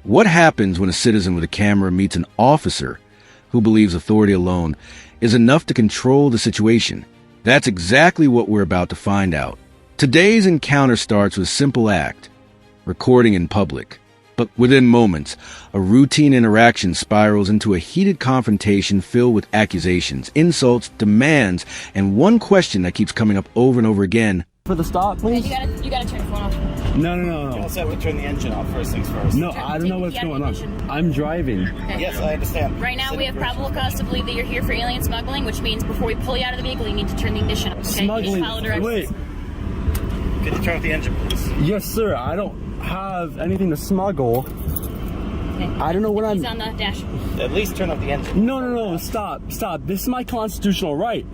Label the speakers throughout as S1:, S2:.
S1: What happens when a citizen with a camera meets an officer who believes authority alone is enough to control the situation? That's exactly what we're about to find out. Today's encounter starts with a simple act, recording in public. But within moments, a routine interaction spirals into a heated confrontation filled with accusations, insults, demands, and one question that keeps coming up over and over again.
S2: For the stop, please?
S3: You gotta turn your phone off.
S2: No.
S4: You also have to turn the engine off first things first.
S2: No, I don't know what's going on. I'm driving.
S3: Okay.
S4: Yes, I understand.
S3: Right now we have probable cause to believe that you're here for alien smuggling, which means before we pull you out of the vehicle, you need to turn the ignition off. Okay?
S2: Smuggling?
S3: You just follow directions.
S2: Wait.
S4: Can you turn off the engine, please?
S2: Yes, sir. I don't have anything to smuggle.
S3: Okay.
S2: I don't know what
S3: He's
S2: I'm...
S3: on the dash.
S4: At least turn off the engine.
S2: No. Stop. This is my constitutional right.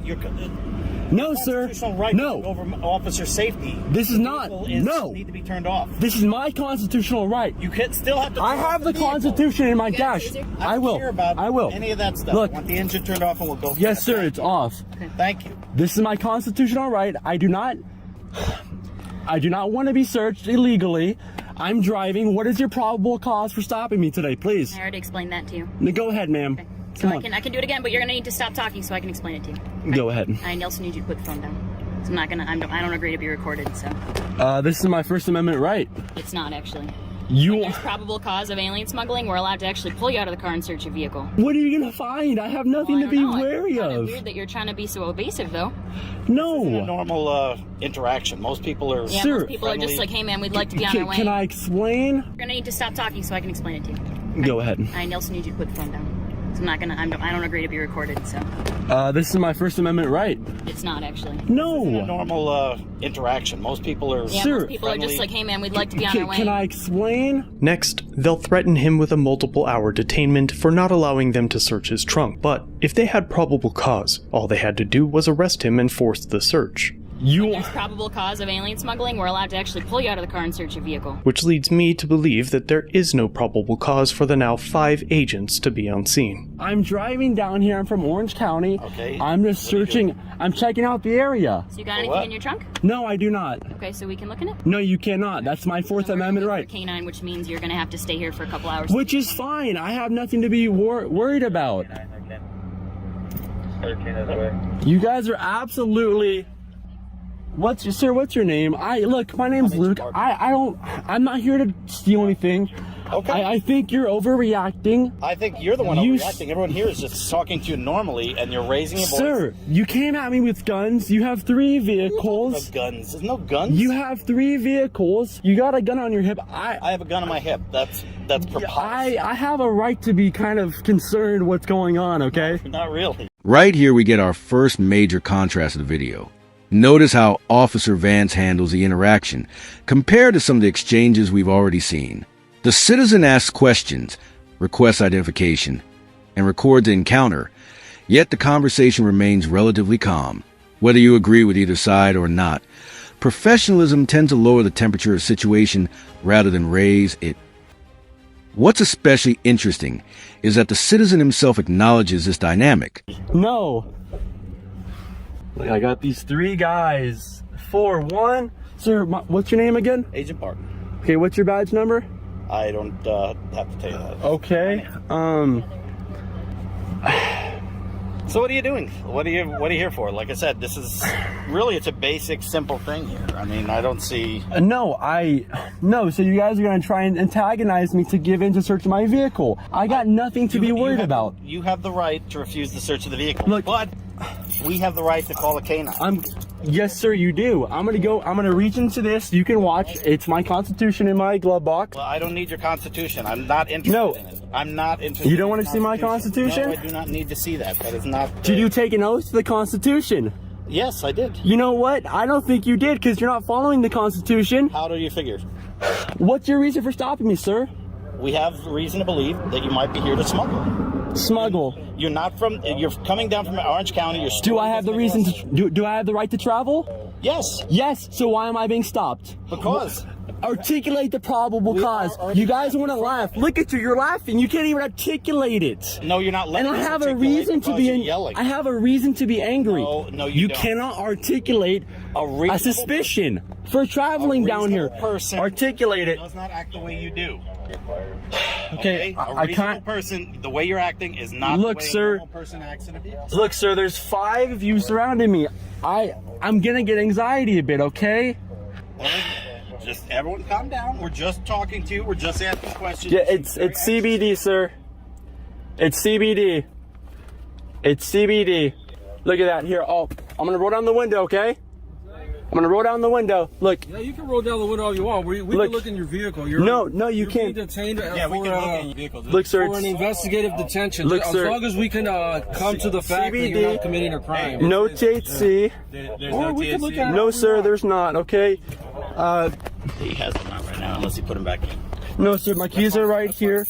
S2: No, sir.
S4: Constitutional right
S2: No.
S4: over officer safety.
S2: This is not. No.
S4: Need to be turned off.
S2: This is my constitutional right.
S4: You can still have to.
S2: I have the Constitution in my dash.
S4: I
S2: I will.
S4: Care about
S2: I will.
S4: Any of that stuff.
S2: Look.
S4: I want the engine turned off, and we'll go.
S2: Yes, sir. It's off.
S4: Thank you.
S2: This is my constitutional right. I do not want to be searched illegally. I'm driving. What is your probable cause for stopping me today, please?
S3: I already explained that to you.
S2: Go ahead, ma'am.
S3: Okay. So
S2: Come
S3: I can do it again, but you're gonna need to stop talking so I can explain it to you.
S2: on. Go ahead.
S3: I also need you to put the phone down. So I'm not gonna. I don't agree to be recorded. So
S2: This is my First Amendment right.
S3: it's not actually.
S2: You.
S3: There's probable cause of alien smuggling. We're allowed to actually pull you out of the car and search your vehicle.
S2: What are you gonna find? I have nothing to be wary
S3: It's kind
S2: of.
S3: weird that you're trying to be so evasive, though.
S4: A
S2: No.
S4: normal interaction. Most people are.
S3: Yeah,
S2: Sir.
S3: most people are just like, hey man, we'd like to be on our way.
S2: Can I explain?
S3: You're gonna need to stop talking so I can explain it to you.
S2: Go ahead.
S3: I also need you to put the phone down. So I'm not gonna. I don't agree to be recorded. So
S2: This is my First Amendment right.
S3: it's not actually.
S4: A
S2: No.
S4: normal interaction. Most people are.
S3: Yeah,
S2: Sir.
S3: most people are just like, hey man, we'd like to be on our way.
S2: Can I explain?
S5: Next, they'll threaten him with a multiple-hour detainment for not allowing them to search his trunk. But if they had probable cause, all they had to do was arrest him and force the search.
S3: There's probable cause of alien smuggling. We're allowed to actually pull you out of the car and search your vehicle.
S5: Which leads me to believe that there is no probable cause for the now 5 agents to be on scene.
S2: I'm driving down here. I'm from Orange County.
S4: Okay.
S2: I'm just searching. I'm checking out the area.
S3: So you got anything in your trunk?
S2: No, I do not.
S3: Okay, so we can look in it.
S2: No, you cannot. That's my Fourth Amendment right.
S3: Canine, which means you're gonna have to stay here for a couple hours.
S2: Which is fine. I have nothing to be worried about. You guys are absolutely. What's your name? Look, my name's Luke. I'm not here to steal anything.
S4: Okay.
S2: I think you're overreacting.
S4: I think you're the one overreacting. Everyone here is just talking to you normally, and you're raising your voice.
S2: Sir, you came at me with guns. You have 3 vehicles.
S4: No guns. There's no guns.
S2: You have 3 vehicles. You got a gun on your hip.
S4: I have a gun on my hip. That's preposterous.
S2: I have a right to be kind of concerned what's going on, okay?
S4: Not really.
S1: Right here we get our first major contrast of the video. Notice how Officer Vance handles the interaction compared to some of the exchanges we've already seen. The citizen asks questions, requests identification, and records the encounter, yet the conversation remains relatively calm. Whether you agree with either side or not, professionalism tends to lower the temperature of a situation rather than raise it. What's especially interesting is that the citizen himself acknowledges this dynamic.
S2: No. Look, I got these 3 guys. 4, 1. Sir, what's your name again?
S4: Agent Park.
S2: Okay, what's your badge number?
S4: I don't have to tell you that.
S2: Okay.
S4: So what are you doing? What are you here for? Like I said, this is really, it's a basic, simple thing here. I mean, I don't see.
S2: No. So you guys are gonna try and antagonize me to give in to search my vehicle. I got nothing to be worried about.
S4: You have the right to refuse the search of the vehicle.
S2: Look,
S4: but we have the right to call a canine.
S2: Yes, sir, you do. I'm gonna reach into this. You can watch. It's my Constitution in my glove box.
S4: Well, I don't need your Constitution. I'm not interested in it. I'm not interested.
S2: You don't
S4: in
S2: want to see my Constitution?
S4: No, I do not need to see that. That is not.
S2: Did you take an oath to the Constitution?
S4: Yes, I did.
S2: You know what? I don't think you did because you're not following the Constitution.
S4: How do you figure?
S2: What's your reason for stopping me, sir?
S4: We have reason to believe that you might be here to smuggle.
S2: Smuggle.
S4: You're not from. You're coming down from Orange County. You're.
S2: Do I have the reason to? Do I have the right to travel?
S4: Yes.
S2: Yes. So why am I being stopped?
S4: Because
S2: Articulate the probable cause. You guys want to laugh. Look at you. You're laughing. You can't even articulate it.
S4: No, you're not.
S2: And I have a reason to be
S4: yelling.
S2: I have a reason to be angry.
S4: No, you don't.
S2: Cannot articulate a suspicion for traveling down here.
S4: Person
S2: articulate it.
S4: does not act the way you do.
S2: Okay,
S4: a reasonable person, the way you're acting is not
S2: look,
S4: the way
S2: sir,
S4: a normal person acts in a vehicle.
S2: Look, sir, there's 5 of you surrounding me. I'm gonna get anxiety a bit, okay?
S4: Just everyone calm down. We're just talking to you. We're just asking questions.
S2: Yeah, it's CBD, sir. It's CBD. It's CBD. Look at that. Here, I'm gonna roll down the window, okay? I'm gonna roll down the window. Look.
S6: Yeah, you can roll down the window all you want. We can look in your vehicle.
S2: No, you can't.
S6: Detained
S4: we can look in your vehicle.
S2: Look, sir,
S6: for an investigative detention.
S2: Look,
S6: as
S2: sir,
S6: long as we can come to the fact
S2: CBD,
S6: that you're not committing a crime.
S2: No THC.
S4: There's no THC.
S2: No, sir, there's not. Okay.
S4: He has them out right now, unless he put them back in.
S2: No, sir, my keys are right here.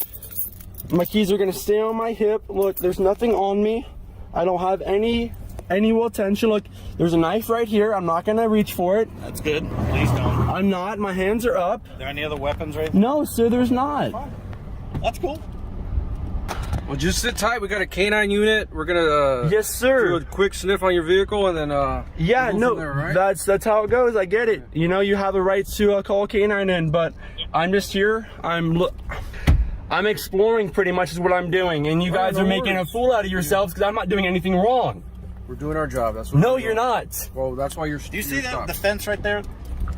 S2: My keys are gonna stay on my hip. Look, there's nothing on me. I don't have any will tension. Look, there's a knife right here. I'm not gonna reach for it.
S4: That's good. Please don't.
S2: I'm not. My hands are up.
S4: Are there any other weapons right?
S2: No, sir, there's not.
S4: That's cool.
S6: Well, just sit tight. We got a canine unit. We're gonna
S2: yes, sir.
S6: do a quick sniff on your vehicle and then
S2: yeah,
S6: we'll
S2: no,
S6: there, right?
S2: that's how it goes. I get it. You know, you have a right to call a canine in, but I'm just here. I'm exploring pretty much is what I'm doing, and you guys
S6: no
S2: are making a
S6: worries.
S2: fool out of yourselves because I'm not doing anything wrong.
S6: We're doing our job. That's what
S2: No,
S6: we're
S2: you're
S6: doing.
S2: not.
S6: Well, that's why you're.
S4: Do you see that the fence right there?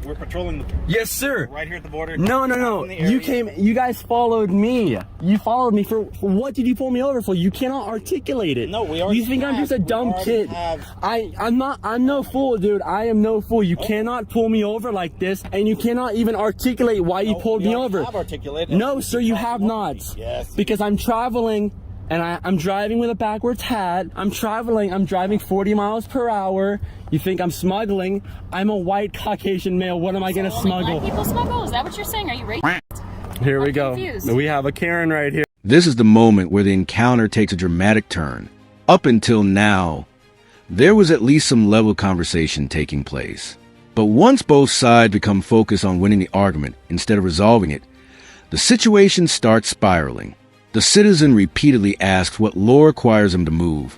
S4: We're patrolling
S2: Yes, sir.
S4: right here at the border.
S2: No.
S4: In the area.
S2: You guys followed me. You followed me for what did you pull me over for? You cannot articulate it.
S4: No, we already
S2: You think I'm just a
S4: have.
S2: dumb
S4: We already
S2: kid.
S4: have.
S2: I'm no fool, dude. I am no fool. You cannot pull me over like this, and you cannot even articulate why you pulled me over.
S4: Have articulated.
S2: No, sir, you have not.
S4: Yes.
S2: Because I'm traveling and I'm driving with a backwards hat. I'm driving 40 miles per hour. You think I'm smuggling? I'm a white Caucasian male. What am I gonna
S3: Only
S2: smuggle?
S3: black people smuggle? Is that what you're saying? Are you racist?
S2: Here we
S3: I'm
S2: go.
S3: confused.
S2: We have a Karen right here.
S1: This is the moment where the encounter takes a dramatic turn. Up until now, there was at least some level conversation taking place. But once both sides become focused on winning the argument instead of resolving it, the situation starts spiraling. The citizen repeatedly asks what law requires him to move,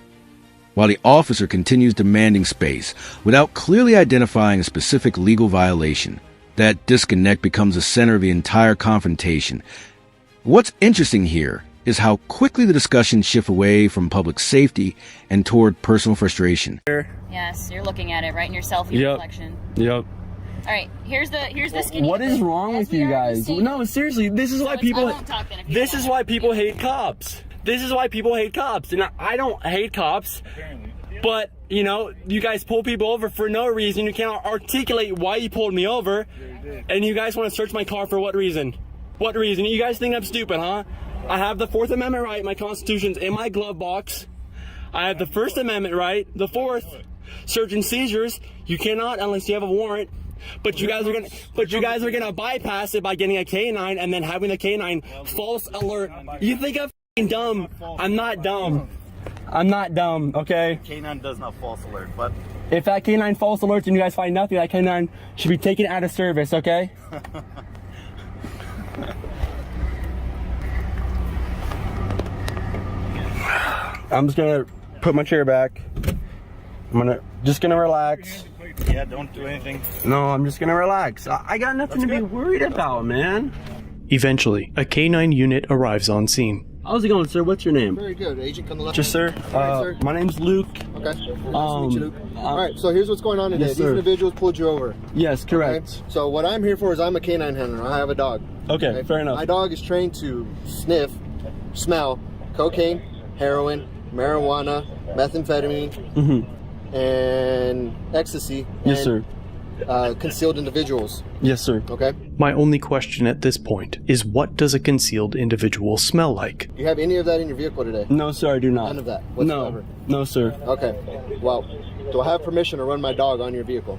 S1: while the officer continues demanding space without clearly identifying a specific legal violation. That disconnect becomes the center of the entire confrontation. What's interesting here is how quickly the discussion shifts away from public safety and toward personal frustration.
S3: Yes, you're looking at it right in your selfie
S2: Yep.
S3: reflection.
S2: Yep.
S3: All right, here's the skinny.
S2: What is wrong
S3: As
S2: with
S3: we
S2: you
S3: already
S2: guys?
S3: seen.
S2: No, seriously, this is
S3: So
S2: why
S3: it's- I
S2: people.
S3: won't talk then if you
S2: This
S3: don't
S2: is
S3: want
S2: why
S3: to.
S2: people hate cops. This is why people hate cops, and I don't hate cops. But you know, you guys pull people over for no reason. You cannot articulate why you pulled me over, and you guys want to search my car for what reason? What reason? You guys think I'm stupid, huh? I have the 4th Amendment right. My Constitution's in my glove box. I have the 1st Amendment right. The 4th, search and seizures. You cannot unless you have a warrant. But you guys are gonna bypass it by getting a K9 and then having the K9 false alert. You think I'm f***ing dumb? I'm not dumb. I'm not dumb. Okay.
S4: K9 does not false alert, but
S2: If that K9 false alerts and you guys find nothing, that K9 should be taken out of service. Okay. I'm just gonna put my chair back. I'm just gonna relax.
S4: yeah, don't do anything.
S2: No, I'm just gonna relax. I got nothing to be worried about, man.
S5: Eventually, a canine unit arrives on scene.
S2: How's it going, sir? What's your name?
S7: Very good. Agent, come to the left.
S2: Just sir.
S7: Sir.
S2: My name's Luke.
S7: Okay. Nice to meet you, Luke. All right. So here's what's going on today.
S2: Yes,
S7: These
S2: sir.
S7: individuals pulled you over.
S2: Yes,
S7: Okay.
S2: correct.
S7: So what I'm here for is I'm a canine handler. I have a dog.
S2: Okay, fair enough.
S7: My dog is trained to sniff, smell cocaine, heroin, marijuana, methamphetamine, and ecstasy.
S2: Yes,
S7: and,
S2: sir.
S7: Concealed individuals.
S2: Yes, sir.
S7: Okay.
S5: My only question at this point is, what does a concealed individual smell like?
S7: Do you have any of that in your vehicle today?
S2: No, sir, I do not.
S7: None of that whatsoever.
S2: No, sir.
S7: Okay. Well, do I have permission to run my dog on your vehicle?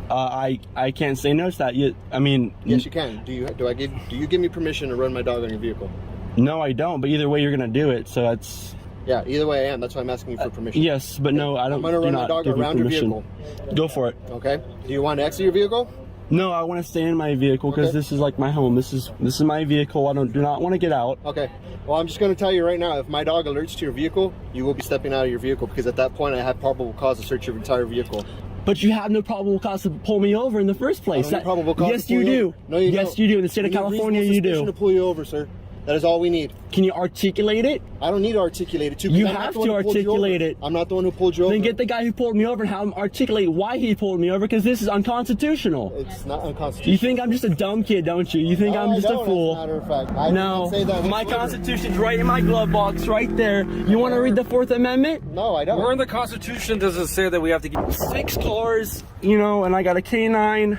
S2: I can't say no to that. I mean,
S7: Yes, you can. Do you give me permission to run my dog on your vehicle?
S2: no, I don't. But either way, you're gonna do it. So that's
S7: Yeah, either way I am. That's why I'm asking you for permission.
S2: yes, but no, I don't.
S7: I'm gonna
S2: do
S7: run my
S2: not
S7: dog
S2: give you
S7: around your
S2: permission.
S7: vehicle.
S2: Go for it.
S7: Okay. Do you want to exit your vehicle?
S2: No, I want to stay in my vehicle because
S7: Okay.
S2: this is like my home. This is my vehicle. I do not want to get out.
S7: Okay. Well, I'm just going to tell you right now, if my dog alerts to your vehicle, you will be stepping out of your vehicle because at that point I have probable cause to search your entire vehicle.
S2: But you have no probable cause to pull me over in the first place.
S7: I don't need probable cause
S2: Yes,
S7: to pull
S2: you
S7: you
S2: do.
S7: over. No, you
S2: yes,
S7: don't.
S2: you do. In the state
S7: We
S2: of
S7: need
S2: California,
S7: reasonable
S2: you
S7: suspicion
S2: do.
S7: to pull you over, sir. That is all we need.
S2: Can you articulate it?
S7: I don't need to articulate it too.
S2: You
S7: I'm not
S2: have
S7: the one
S2: to
S7: who pulled you over.
S2: articulate it.
S7: I'm not the one who pulled you over.
S2: Then get the guy who pulled me over and have him articulate why he pulled me over because this is unconstitutional.
S7: It's not unconstitutional.
S2: You think I'm just a dumb kid, don't you? You think
S7: No,
S2: I'm
S7: I
S2: just
S7: don't,
S2: a fool?
S7: As a matter of fact. I did
S2: No,
S7: not say that
S2: my
S7: whatsoever.
S2: Constitution's right in my glove box, right there. You want to read the Fourth Amendment?
S7: No, I don't.
S6: Where in the Constitution does it say that we have to get
S2: 6 cars, you know, and I got a canine.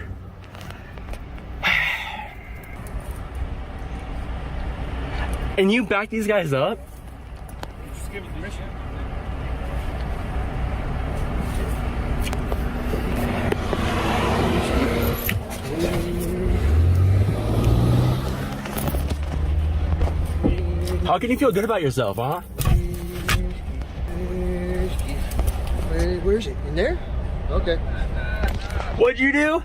S2: And you back these guys up?
S6: Just give us permission.
S2: How can you feel good about yourself, huh?
S7: Where is it? In there? Okay.
S2: What'd you do?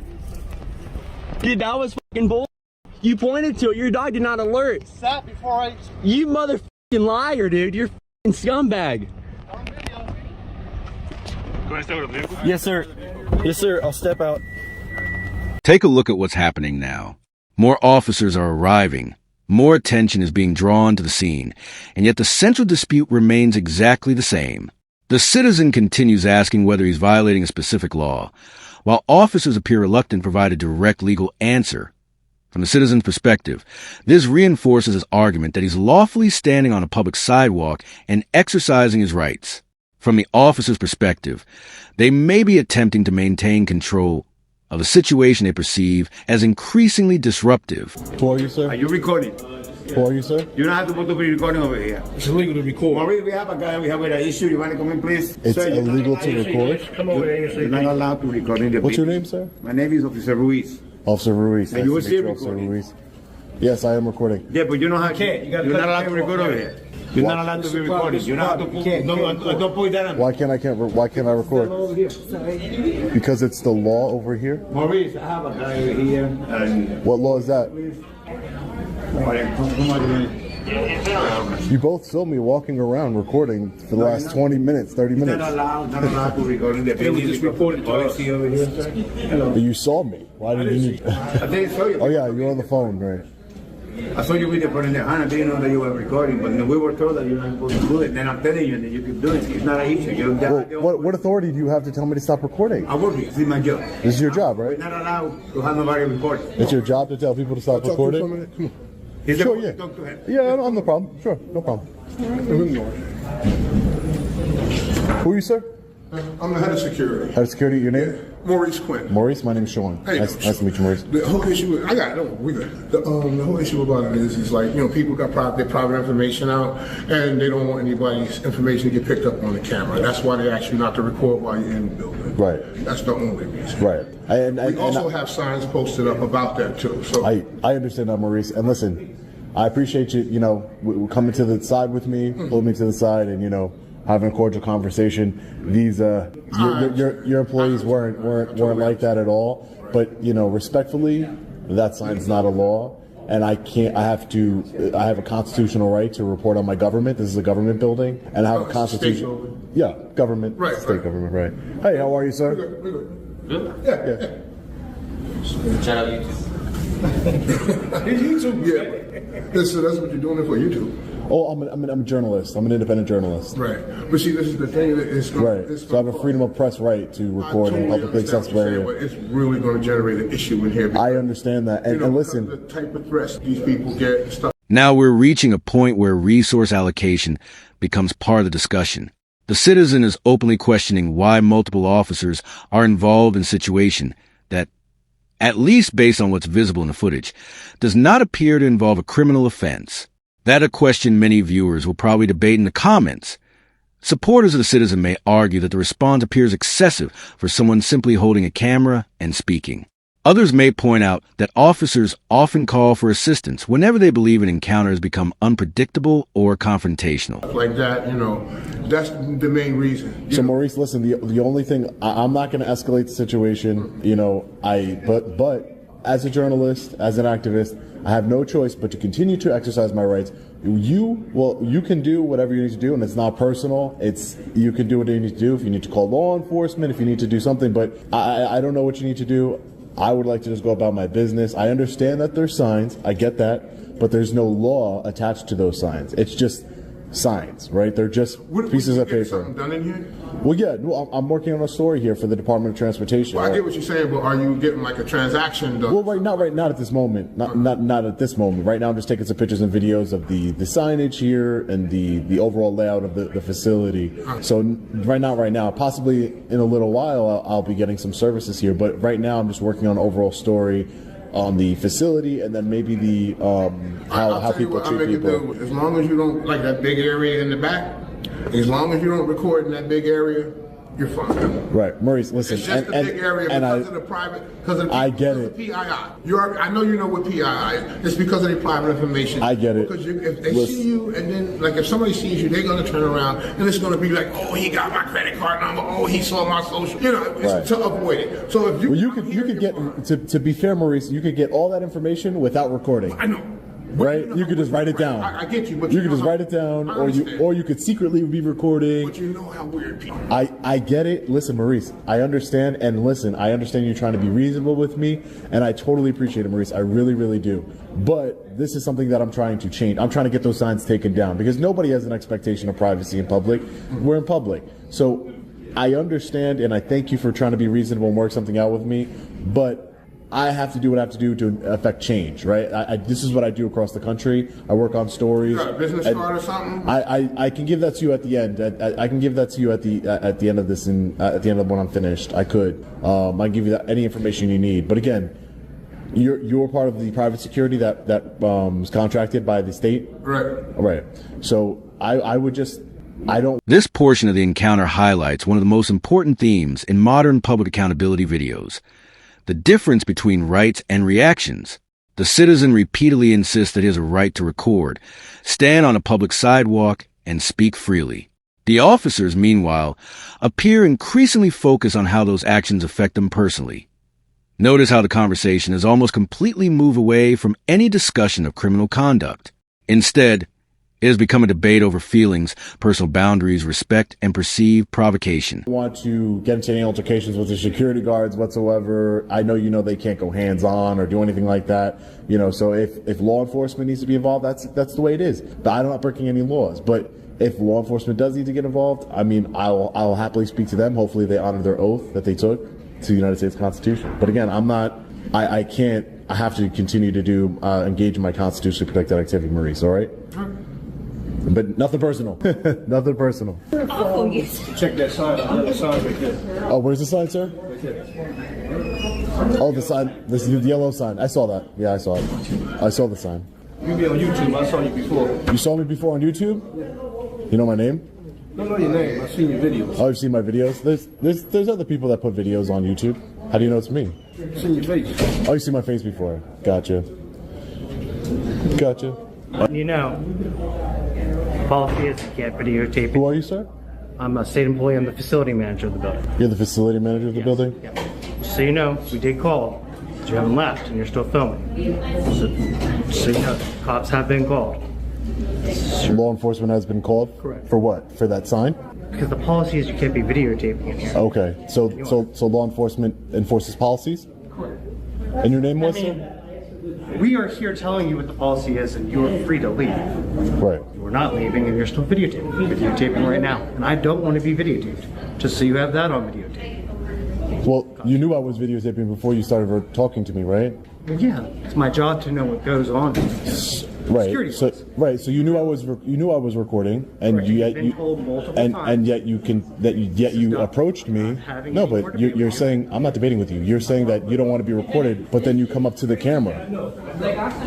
S2: Dude, that was fucking bull. You pointed to it. Your dog did not alert.
S7: Sat before I...
S2: You motherfucking liar, dude. You're fucking scumbag. Yes, sir. Yes, sir. I'll step out.
S1: Take a look at what's happening now. More officers are arriving. More attention is being drawn to the scene, and yet the central dispute remains exactly the same. The citizen continues asking whether he's violating a specific law, while officers appear reluctant to provide a direct legal answer. From the citizen's perspective, this reinforces his argument that he's lawfully standing on a public sidewalk and exercising his rights. From the officer's perspective, they may be attempting to maintain control of a situation they perceive as increasingly disruptive.
S8: Who are you, sir?
S9: Are you recording?
S8: Who are you, sir?
S9: You don't have to put the recording over here.
S6: It's illegal to record.
S9: Maurice, we have a guy, we have an issue. You want to come in, please?
S8: It's
S9: Sir,
S8: illegal to record.
S6: Come over here and say
S9: You're not allowed to record in the
S8: What's your
S9: video.
S8: name, sir?
S9: My name is Officer Ruiz.
S8: Officer Ruiz.
S9: And you
S8: Nice
S9: were
S8: to meet
S9: still
S8: Officer
S9: recording?
S8: Ruiz. Yes, I am recording.
S9: Yeah, but you don't have
S6: can't. You gotta
S9: You're
S6: cut
S9: not allowed
S6: the
S9: to
S6: camera
S9: record
S6: off
S9: over
S6: here.
S9: here. You're not allowed to be recording. You don't have to put, don't point that on.
S8: Why can't I record?
S9: Over here.
S8: Because it's the law over here.
S9: Maurice, I have a guy over here. And
S8: What law is that?
S9: come on,
S8: You both filmed me walking around recording for the last 20 minutes, 30
S9: You're
S8: minutes.
S9: not allowed to record in the
S6: They
S9: video.
S6: were just reporting to us.
S9: Policy over here, sir. Hello.
S8: You saw me. Why didn't you?
S9: I didn't show you.
S8: Oh yeah, you're on the phone, right?
S9: I saw you with the phone in the hand. I didn't know that you were recording, but we were told that you're not supposed to do it. Then I'm telling you that you keep doing it. It's not an issue. You
S8: Well, what authority do you have to tell me to stop recording?
S9: I work here. This is my job.
S8: This is your job,
S9: We're
S8: right?
S9: not allowed to have nobody record.
S8: It's your job to tell people to stop recording?
S9: He's the
S8: Sure,
S9: one
S8: yeah.
S9: to talk to him.
S8: Yeah, I'm no problem. Sure, no problem. Who are you, sir?
S10: I'm the head of security.
S8: Head of security, your name?
S10: Maurice Quinn.
S8: Maurice, my name's Sean.
S10: Hey,
S8: Nice to meet you, Maurice.
S10: The whole issue, I got it. Don't worry, we good. The whole issue about it is like, you know, people got their private information out, and they don't want anybody's information to get picked up on the camera. That's why they ask you not to record while you're in the building.
S8: Right.
S10: That's the only reason.
S8: Right.
S10: We also have signs posted up about that too. So
S8: I understand that, Maurice. And listen, I appreciate you, you know, coming to the side with me, pull me to the side, and, you know, having a cordial conversation. These your employees weren't like that at all. But, you know, respectfully, that sign's not a law, and I have a constitutional right to report on my government. This is a government building, and I have a constitution. Yeah, government,
S10: Right,
S8: state
S10: right.
S8: government, right. Hey, how are you, sir?
S10: we're good. Yeah. YouTube, yeah. That's what you're doing it for YouTube.
S8: Oh, I'm a journalist. I'm an independent journalist.
S10: Right. But see, this is the thing that it's
S8: Right. So I have a freedom of press right to record in publicly accessible area.
S10: But it's really going to generate an issue in here.
S8: I understand that. And listen,
S10: the type of threats these people get and stuff.
S1: Now we're reaching a point where resource allocation becomes part of the discussion. The citizen is openly questioning why multiple officers are involved in a situation that, at least based on what's visible in the footage, does not appear to involve a criminal offense. That a question many viewers will probably debate in the comments. Supporters of the citizen may argue that the response appears excessive for someone simply holding a camera and speaking. Others may point out that officers often call for assistance whenever they believe an encounter has become unpredictable or confrontational.
S10: Like that, you know, that's the main reason.
S8: so Maurice, listen, the only thing, I'm not going to escalate the situation, you know, but as a journalist, as an activist, I have no choice but to continue to exercise my rights. You can do whatever you need to do, and it's not personal. You can do what you need to do. If you need to call law enforcement, if you need to do something, but I don't know what you need to do. I would like to just go about my business. I understand that there's signs. I get that, but there's no law attached to those signs. It's just signs, right? They're just pieces of paper.
S10: Something done in here?
S8: Well, yeah, no, I'm working on a story here for the Department of Transportation.
S10: Well, I get what you're saying, but are you getting like a transaction done?
S8: Well, not at this moment. Not at this moment. Right now, I'm just taking some pictures and videos of the signage here and the overall layout of the facility. So right now, possibly in a little while, I'll be getting some services here. But right now, I'm just working on an overall story on the facility, and then maybe the how people treat people.
S10: As long as you don't like that big area in the back, as long as you don't record in that big area, you're fine.
S8: Right, Maurice. Listen,
S10: it's just a big area because of the private, because of
S8: I get it.
S10: PII. I know you know what PII is. It's because of the private information.
S8: I get it.
S10: Because if they see you, and then like if somebody sees you, they're gonna turn around and it's gonna be like, oh, he got my credit card number. Oh, he saw my social. You know, it's to avoid it. So if you
S8: could get to be fair, Maurice, you could get all that information without recording.
S10: I know.
S8: Right? You could just write it down.
S10: I get you, but
S8: you could just write it down, or you could secretly be recording.
S10: But you know how weird people.
S8: I get it. Listen, Maurice, I understand, and listen, I understand you're trying to be reasonable with me, and I totally appreciate it, Maurice. I really, really do. But this is something that I'm trying to change. I'm trying to get those signs taken down because nobody has an expectation of privacy in public. We're in public, so I understand, and I thank you for trying to be reasonable and work something out with me, but I have to do what I have to do to affect change, right? This is what I do across the country. I work on stories.
S10: You got a business card or something?
S8: I can give that to you at the end. I can give that to you at the end of this, and at the end of when I'm finished. I could. I can give you any information you need. But again, you're part of the private security that is contracted by the state. Right. So I would just. I don't.
S1: This portion of the encounter highlights one of the most important themes in modern public accountability videos. The difference between rights and reactions. The citizen repeatedly insists that he has a right to record, stand on a public sidewalk, and speak freely. The officers, meanwhile, appear increasingly focused on how those actions affect them personally. Notice how the conversation has almost completely moved away from any discussion of criminal conduct. Instead, it has become a debate over feelings, personal boundaries, respect, and perceived provocation.
S8: I want to get into any altercations with the security guards whatsoever. I know they can't go hands-on or do anything like that. So if law enforcement needs to be involved, that's the way it is. But I'm not breaking any laws. But if law enforcement does need to get involved, I'll happily speak to them. Hopefully they honor their oath that they took to the United States Constitution. But again, I can't. I have to continue to engage in my constitutionally protected activity, Maurice. All right. But nothing personal. Nothing personal.
S9: Oh, yes. Check that sign. That sign right there.
S8: Oh, where's the sign, sir?
S9: Right there.
S8: Oh, the sign. This is the yellow sign. I saw that. Yeah, I saw it. I saw the sign.
S9: You be on YouTube. I saw you before.
S8: You saw me before on YouTube? You know my name?
S9: I don't know your name. I've seen your videos.
S8: Oh, you've seen my videos? There's other people that put videos on YouTube. How do you know it's me?
S9: I've seen your face.
S8: Oh, you've seen my face before. Gotcha.
S11: Policy is you can't videotape.
S8: Who are you, sir?
S11: I'm a state employee. I'm the facility manager of the building.
S8: You're the facility manager of the building?
S11: Yeah. Just so you know, we did call, but you haven't left and you're still filming. So you know, cops have been called.
S8: Law enforcement has been called?
S11: Correct.
S8: For what? For that sign?
S11: Because the policy is you can't be videotaping in here.
S8: Okay. So law enforcement enforces policies?
S11: Correct.
S8: And your name was, sir?
S11: We are here telling you what the policy is and you are free to leave.
S8: Right.
S11: We're not leaving and you're still videotaping. You're videotaping right now. And I don't want to be videotaped. Just so you have that on videotape.
S8: Well, you knew I was videotaping before you started talking to me, right?
S11: Well, yeah. It's my job to know what goes on.
S8: Right. So you knew I was recording, and yet you approached me. No, but you're saying I'm not debating with you. You're saying that you don't want to be recorded, but then you come up to the camera.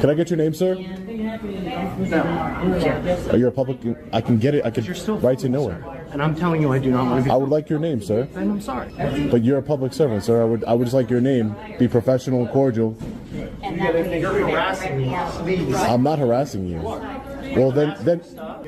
S8: Can I get your name, sir?
S11: No.
S8: Are you a public? I can get it. I could write to know it.
S11: And I'm telling you, I do not want to be.
S8: I would like your name, sir.
S11: Then I'm sorry.
S8: But you're a public servant, sir. I would just like your name. Be professional and cordial.
S11: You're harassing me, please.
S8: I'm not harassing you. Well, then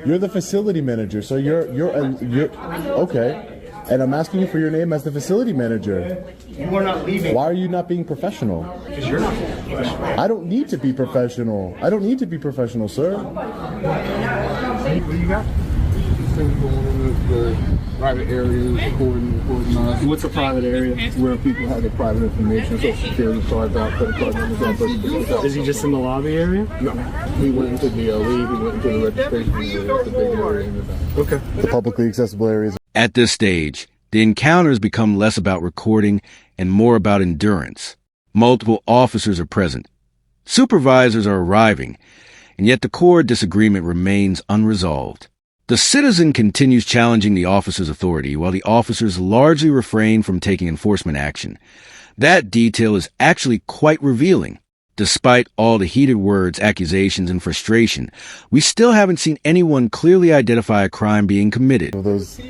S8: you're the facility manager, so you're okay. And I'm asking you for your name as the facility manager.
S11: You are not leaving.
S8: Why are you not being professional?
S11: Because you're not. professional.
S8: I don't need to be professional. I don't need to be professional, sir.
S11: What do you got?
S10: Things going in the private areas, recording us.
S11: What's a private area?
S10: Where people have their private information, social security cards out, credit card numbers out, birth certificates out.
S11: Is he just in the lobby area?
S10: No. He went into the league, he went into the registration area, the big area in the back.
S11: Okay.
S8: The publicly accessible areas.
S1: At this stage, the encounters become less about recording and more about endurance. Multiple officers are present. Supervisors are arriving, and yet the core disagreement remains unresolved. The citizen continues challenging the officer's authority while the officers largely refrain from taking enforcement action. That detail is actually quite revealing. Despite all the heated words, accusations, and frustration, we still haven't seen anyone clearly identify a crime being committed.
S8: Those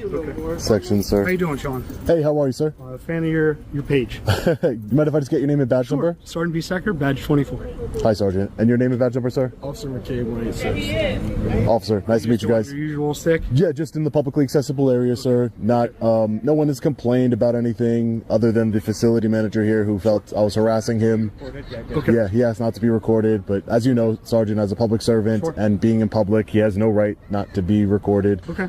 S8: sections, sir.
S11: How you doing, Sean?
S8: Hey, how are you, sir?
S11: Fan of your page.
S8: You mind if I just get your name and badge number?
S11: Sergeant B. Secker, badge 24.
S8: Hi, Sergeant. And your name and badge number, sir?
S10: Officer McCabe, 186.
S8: Officer, nice to meet you guys.
S11: Your usual stick?
S8: Yeah, just in the publicly accessible area, sir. Not, no one has complained about anything other than the facility manager here who felt I was harassing him.
S11: Okay.
S8: Yeah, he asked not to be recorded, but as you know, Sergeant, as a public servant and being in public, he has no right not to be recorded.
S11: Okay.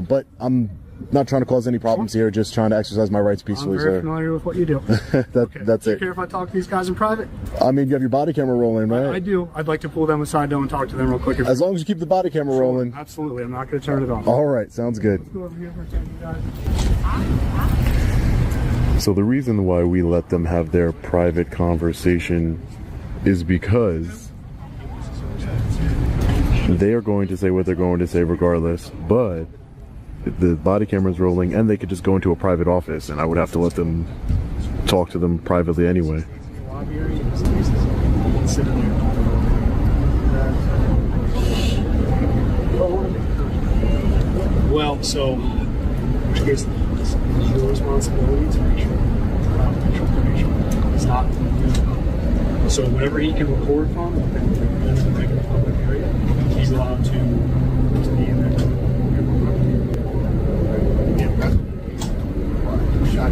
S8: But I'm not trying to cause any problems here, just trying to exercise my rights peacefully,
S11: I'm very
S8: sir.
S11: familiar with what you do.
S8: That's
S11: Do you
S8: it.
S11: care if I talk to these guys in private?
S8: I mean, you have your body camera rolling, right?
S11: I do. I'd like to pull them aside though and talk to them real quick.
S8: As long as you keep the body camera rolling.
S11: Absolutely. I'm not going to turn it off.
S8: All right, sounds good.
S11: Let's go over here for a second, guys.
S8: So the reason why we let them have their private conversation is because they are going to say what they're going to say regardless, but the body camera's rolling and they could just go into a private office and I would have to let them talk to them privately anyway.
S11: Well, so in which case it's your responsibility to make sure confidential information is not used. So whatever he can record from within the negative public area, he's allowed to be in there.
S10: Now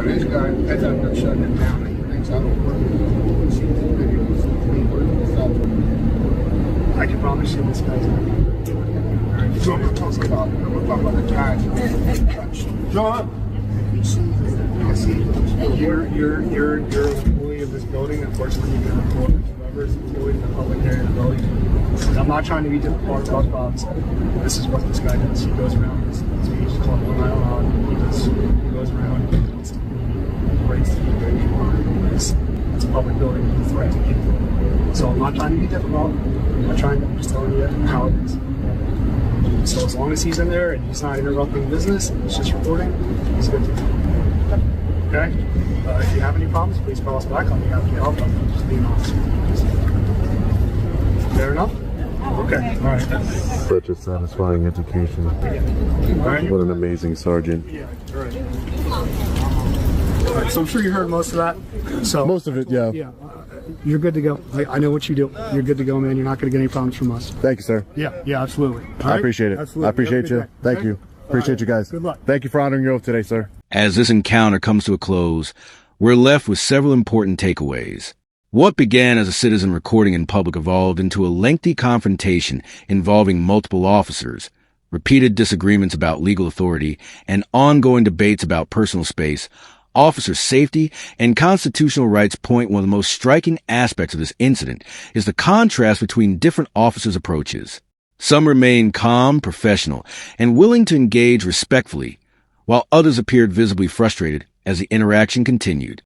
S10: this guy, that's how they're shutting it down. He thinks I don't work.
S11: I can promise you this guy's not.
S10: So I'm talking about the guy. John.
S11: You're an employee of this building. Unfortunately, you can report whoever's employed in the public area of the building. I'm not trying to be difficult about Bob said. This is what this guy does. He goes around his speech club one night on. He goes around and wants to breaks the immigration. It's a public building. It's a threat to people. So I'm not trying to be difficult. I'm not trying to. I'm just telling you how it is. So as long as he's in there and he's not interrupting business and he's just recording, he's good to go. Okay? If you have any problems, please call us back. I'll be happy to help. I'm just being honest. Fair enough? Okay. All right.
S8: Such a satisfying education. What an amazing sergeant.
S11: Yeah. All right. So I'm sure you heard most of that. So
S8: most of it, yeah.
S11: Yeah. You're good to go. I know what you do. You're good to go, man. You're not going to get any problems from us.
S8: Thank you, sir.
S11: Yeah, absolutely.
S8: I appreciate it.
S11: Absolutely.
S8: I appreciate you. Thank you. Appreciate you guys.
S11: Good luck.
S8: Thank you for honoring your oath today, sir.
S1: As this encounter comes to a close, we're left with several important takeaways. What began as a citizen recording in public evolved into a lengthy confrontation involving multiple officers, repeated disagreements about legal authority, and ongoing debates about personal space. Officer safety and constitutional rights point one of the most striking aspects of this incident is the contrast between different officers' approaches. Some remained calm, professional, and willing to engage respectfully, while others appeared visibly frustrated as the interaction continued.